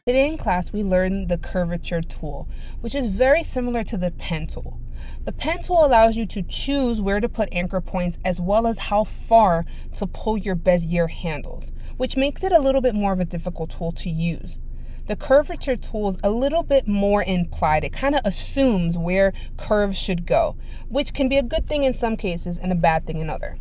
Today in class, we learned the curvature tool, which is very similar to the pen tool. The pen tool allows you to choose where to put anchor points as well as how far to pull your Bezier handles, which makes it a little bit more of a difficult tool to use. The curvature tool is a little bit more implied. It kind of assumes where curves should go, which can be a good thing in some cases and a bad thing in others.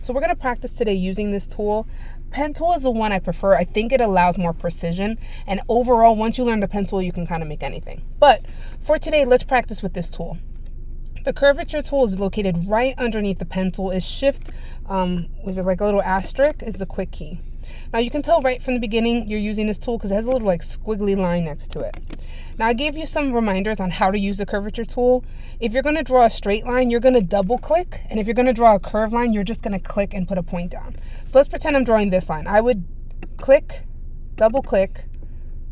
So we're going to practice today using this tool. Pen tool is the one I prefer. I think it allows more precision, and overall, once you learn the pen tool, you can kind of make anything. But for today, let's practice with this tool. The curvature tool is located right underneath the pen tool. Is shift, was it like a little asterisk, is the quick key. Now you can tell right from the beginning you're using this tool because it has a little like squiggly line next to it. Now I gave you some reminders on how to use the curvature tool. If you're going to draw a straight line, you're going to double click. And if you're going to draw a curved line, you're just going to click and put a point down. So let's pretend I'm drawing this line. I would click, double click,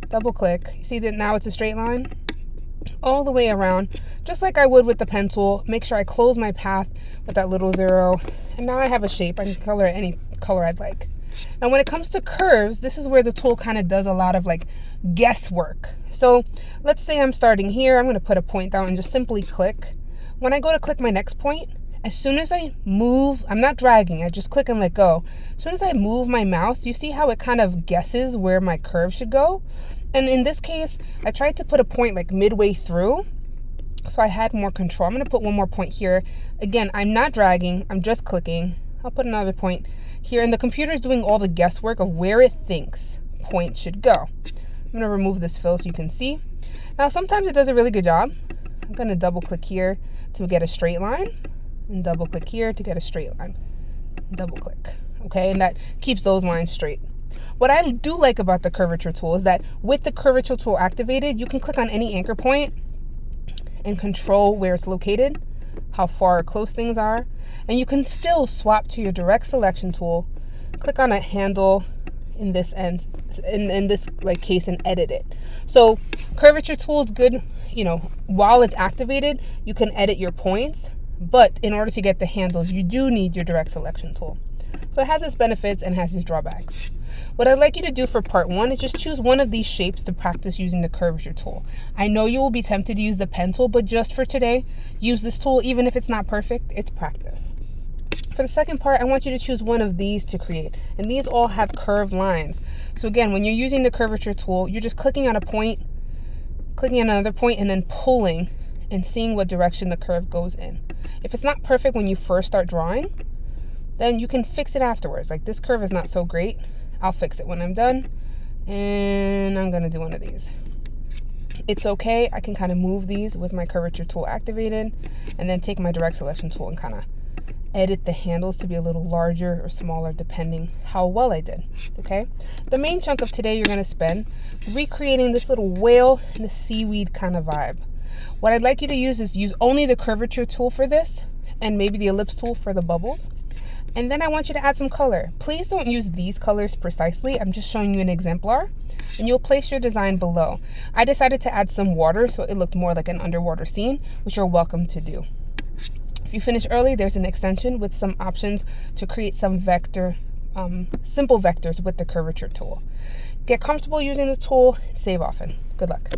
double click. You see that now it's a straight line? All the way around, just like I would with the pen tool. Make sure I close my path with that little zero. And now I have a shape. I can color it any color I'd like. Now when it comes to curves, this is where the tool kind of does a lot of like guesswork. So let's say I'm starting here. I'm going to put a point down and just simply click. When I go to click my next point, as soon as I move, I'm not dragging, I just click and let go. As soon as I move my mouse, you see how it kind of guesses where my curve should go? And in this case, I tried to put a point like midway through, so I had more control. I'm going to put one more point here. Again, I'm not dragging, I'm just clicking. I'll put another point here, and the computer is doing all the guesswork of where it thinks points should go. I'm going to remove this fill so you can see. Now, sometimes it does a really good job. I'm going to double click here to get a straight line, and double click here to get a straight line. Double click, okay, and that keeps those lines straight. What I do like about the curvature tool is that with the curvature tool activated, you can click on any anchor point and control where it's located, how far or close things are, and you can still swap to your direct selection tool, click on a handle in this end, in this like case, and edit it. So curvature tool is good, you know, while it's activated, you can edit your points, but in order to get the handles, you do need your direct selection tool. So it has its benefits and has its drawbacks. What I'd like you to do for part one is just choose one of these shapes to practice using the curvature tool. I know you will be tempted to use the pen tool, but just for today, use this tool. Even if it's not perfect, it's practice. For the second part, I want you to choose one of these to create. And these all have curved lines. So again, when you're using the curvature tool, you're just clicking on a point, clicking on another point, and then pulling and seeing what direction the curve goes in. If it's not perfect when you first start drawing, then you can fix it afterwards. Like this curve is not so great. I'll fix it when I'm done. And I'm gonna do one of these. It's okay, I can kind of move these with my curvature tool activated and then take my direct selection tool and kind of edit the handles to be a little larger or smaller depending how well I did, okay? The main chunk of today you're gonna spend recreating this little whale and a seaweed kind of vibe. What I'd like you to use is use only the curvature tool for this and maybe the ellipse tool for the bubbles. And then I want you to add some color. Please don't use these colors precisely. I'm just showing you an exemplar, and you'll place your design below. I decided to add some water so it looked more like an underwater scene, which you're welcome to do. If you finish early, there's an extension with some options to create some vector, simple vectors with the curvature tool. Get comfortable using the tool, save often. Good luck.